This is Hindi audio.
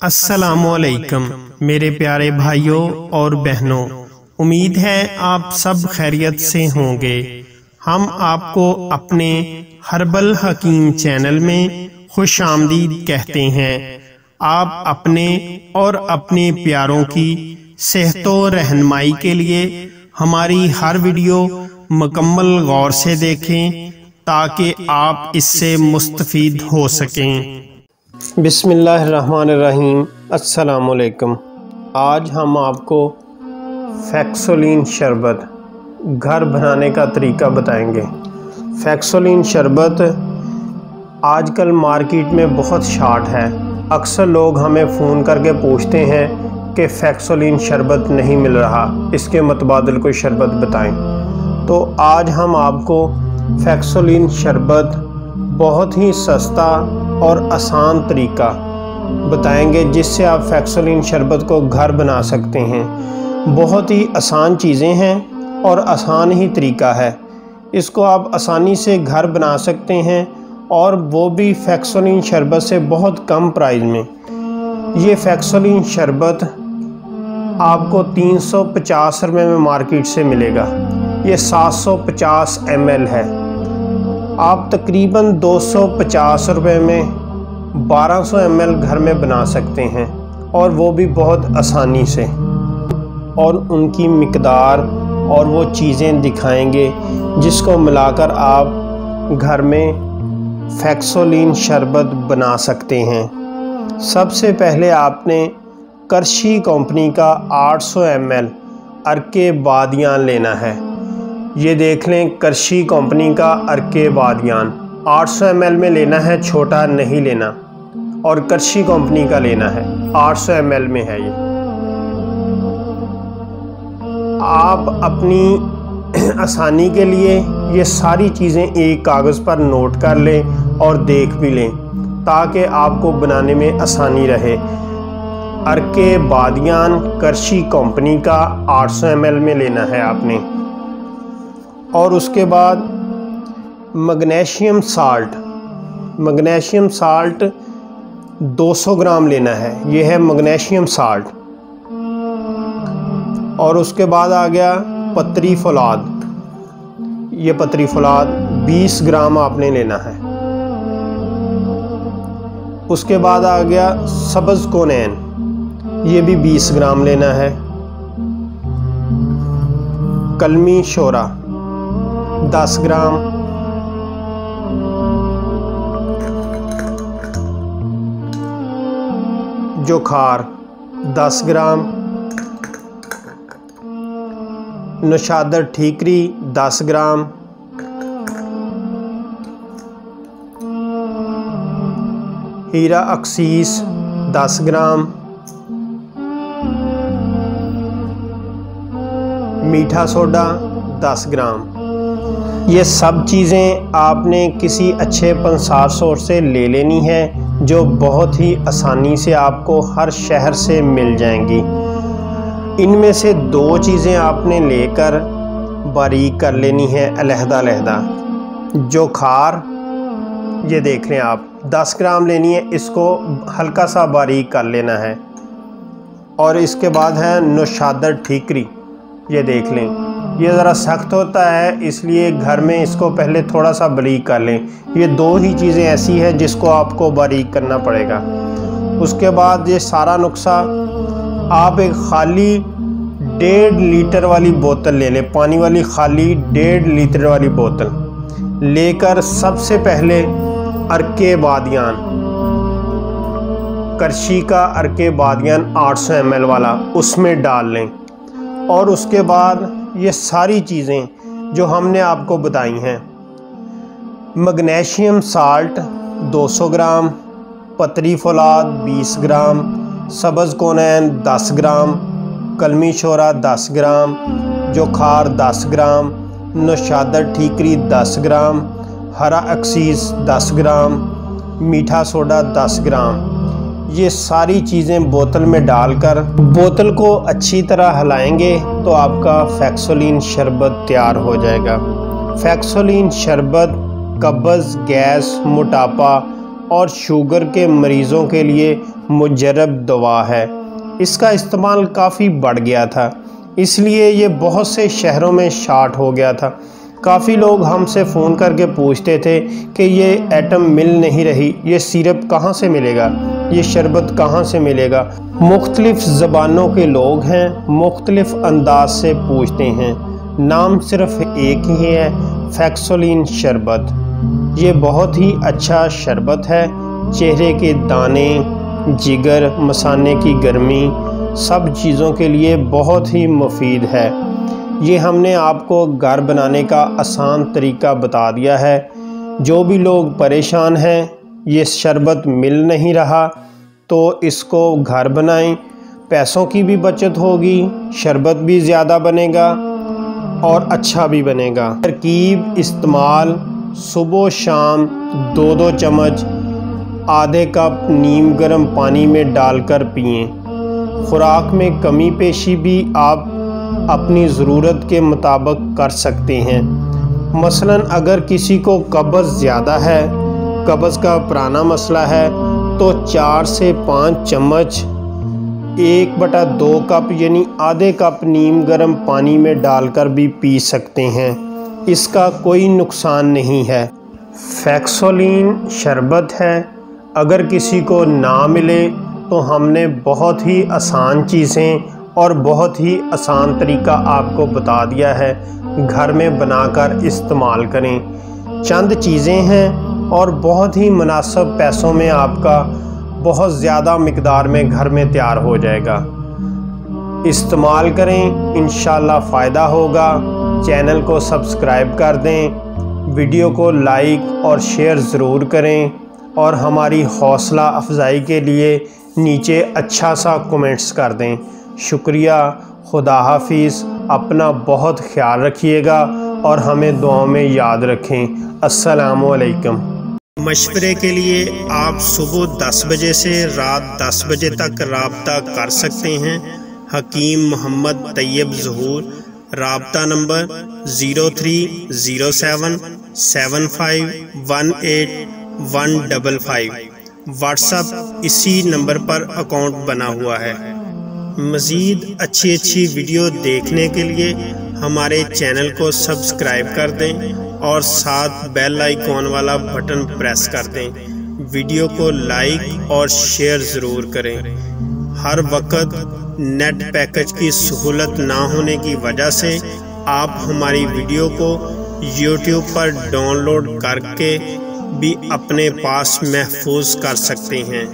अस्सलामुअलैकुम मेरे प्यारे भाइयों और बहनों, उम्मीद है आप सब खैरियत से होंगे। हम आपको अपने हर्बल हकीम चैनल में खुश आमदीद कहते हैं। आप अपने और अपने प्यारों की सेहत व रहनुमाई के लिए हमारी हर वीडियो मुकम्मल गौर से देखें ताकि आप इससे मुस्तफीद हो सकें। बिस्मिल्लाहिर्रहमानिर्रहीम। अस्सलामुअलैकुम। आज हम आपको फैक्सोलिन शरबत घर बनाने का तरीका बताएंगे। फैक्सोलिन शरबत आजकल मार्केट में बहुत शार्ट है। अक्सर लोग हमें फ़ोन करके पूछते हैं कि फैक्सोलिन शरबत नहीं मिल रहा, इसके मुतबादिल कोई शरबत बताएं। तो आज हम आपको फैक्सोलिन शरबत बहुत ही सस्ता और आसान तरीका बताएंगे जिससे आप फैक्सोलिन शरबत को घर बना सकते हैं। बहुत ही आसान चीज़ें हैं और आसान ही तरीका है। इसको आप आसानी से घर बना सकते हैं और वो भी फैक्सोलिन शरबत से बहुत कम प्राइस में। ये फैक्सोलिन शरबत आपको 350 रुपये में मार्केट से मिलेगा। ये 750 ml है। आप तकरीबन 250 रुपये में 1200 ml घर में बना सकते हैं और वो भी बहुत आसानी से। और उनकी मिकदार और वो चीज़ें दिखाएंगे जिसको मिलाकर आप घर में फैक्सोलिन शरबत बना सकते हैं। सबसे पहले आपने करशी कंपनी का 800 ml अर्के बादियान लेना है। ये देख लें, करशी कंपनी का अर्के बादियान 800 ml में लेना है, छोटा नहीं लेना, और करशी कंपनी का लेना है, 800 ml में है ये। आप अपनी आसानी के लिए ये सारी चीज़ें एक कागज़ पर नोट कर लें और देख भी लें ताकि आपको बनाने में आसानी रहे। अर्के बादियान करशी कंपनी का 800 ml में लेना है आपने। और उसके बाद मैग्नीशियम साल्ट 200 ग्राम लेना है। ये है मैग्नीशियम साल्ट। और उसके बाद आ गया पतरी फौलाद। ये पतरी फौलाद 20 ग्राम आपने लेना है। उसके बाद आ गया सब्ज़ कोनैन, ये भी 20 ग्राम लेना है। कलमी शोरा 10 ग्राम। जोखार 10 ग्राम। नौशादर ठीकरी 10 ग्राम। हीरा अक्सीस 10 ग्राम। मीठा सोडा 10 ग्राम। ये सब चीज़ें आपने किसी अच्छे पंसार सोर्स से ले लेनी है जो बहुत ही आसानी से आपको हर शहर से मिल जाएंगी। इनमें से 2 चीज़ें आपने लेकर बारीक कर लेनी है अलहदा। जोखार ये देख लें आप 10 ग्राम लेनी है, इसको हल्का सा बारीक कर लेना है। और इसके बाद है नौशादर ठीकरी, ये देख लें, ये ज़रा सख्त होता है इसलिए घर में इसको पहले थोड़ा सा बारीक कर लें। ये 2 ही चीज़ें ऐसी हैं जिसको आपको बारीक करना पड़ेगा। उसके बाद ये सारा नुस्खा आप एक खाली 1.5 लीटर वाली बोतल ले लें, पानी वाली खाली 1.5 लीटर वाली बोतल लेकर सबसे पहले अर्के बादियान, करशी का अर्के बादियान 800 ml वाला उसमें डाल लें। और उसके बाद ये सारी चीज़ें जो हमने आपको बताई हैं, मैग्नीशियम साल्ट 200 ग्राम, पतरी फौलाद 20 ग्राम, सब्ज़ कोनैन 10 ग्राम, कलमी शोरा 10 ग्राम, जोखार 10 ग्राम, नौशादर ठीकरी 10 ग्राम, हरा अक्सीस 10 ग्राम, मीठा सोडा 10 ग्राम। ये सारी चीज़ें बोतल में डालकर बोतल को अच्छी तरह हिलाएंगे तो आपका फैक्सोलिन शरबत तैयार हो जाएगा। फैक्सोलिन शरबत कब्ज़, गैस, मोटापा और शुगर के मरीज़ों के लिए मुजर्रब दवा है। इसका इस्तेमाल काफ़ी बढ़ गया था, इसलिए ये बहुत से शहरों में शार्ट हो गया था। काफ़ी लोग हमसे फ़ोन करके पूछते थे कि ये आइटम मिल नहीं रही, ये सिरप कहाँ से मिलेगा, ये शरबत कहाँ से मिलेगा। मुख्तलिफ़ ज़बानों के लोग हैं, मुख्तलिफ़ अंदाज से पूछते हैं। नाम सिर्फ़ एक ही है, फैक्सोलिन शरबत। ये बहुत ही अच्छा शरबत है। चेहरे के दाने, जिगर, मसाने की गर्मी, सब चीज़ों के लिए बहुत ही मुफीद है। ये हमने आपको घर बनाने का आसान तरीका बता दिया है। जो भी लोग परेशान हैं, ये शरबत मिल नहीं रहा, तो इसको घर बनाएं। पैसों की भी बचत होगी, शरबत भी ज़्यादा बनेगा और अच्छा भी बनेगा। तरकीब इस्तेमाल: सुबह शाम 2-2 चम्मच आधे कप नीम गर्म पानी में डालकर पिएं। खुराक में कमी पेशी भी आप अपनी ज़रूरत के मुताबिक कर सकते हैं। मसलन अगर किसी को कब्ज़ ज़्यादा है, कब्ज़ का पुराना मसला है, तो 4 से 5 चम्मच 1/2 कप यानी आधे कप नीम गर्म पानी में डालकर भी पी सकते हैं। इसका कोई नुकसान नहीं है। फैक्सोलिन शरबत है। अगर किसी को ना मिले तो हमने बहुत ही आसान चीज़ें और बहुत ही आसान तरीका आपको बता दिया है। घर में बनाकर इस्तेमाल करें। चंद चीज़ें हैं और बहुत ही मुनासिब पैसों में आपका बहुत ज़्यादा मिकदार में घर में तैयार हो जाएगा। इस्तेमाल करें, इंशाल्लाह फ़ायदा होगा। चैनल को सब्सक्राइब कर दें, वीडियो को लाइक और शेयर ज़रूर करें और हमारी हौसला अफजाई के लिए नीचे अच्छा सा कमेंट्स कर दें। शुक्रिया। खुदा हाफिज़। अपना बहुत ख्याल रखिएगा और हमें दुआओं में याद रखें। अस्सलामु अलैकुम। मशवरे के लिए आप सुबह 10 बजे से रात 10 बजे तक राब्ता कर सकते हैं। हकीम मोहम्मद तैयब ज़हूर। राब्ता नंबर 0307 75 18 155। व्हाट्सएप इसी नंबर पर अकाउंट बना हुआ है। मज़ीद अच्छी वीडियो देखने के लिए हमारे चैनल को सब्सक्राइब कर दें और साथ बेल आइकॉन वाला बटन प्रेस कर दें। वीडियो को लाइक और शेयर ज़रूर करें। हर वक्त नेट पैकेज की सहूलत ना होने की वजह से आप हमारी वीडियो को YouTube पर डाउनलोड करके भी अपने पास महफूज कर सकते हैं।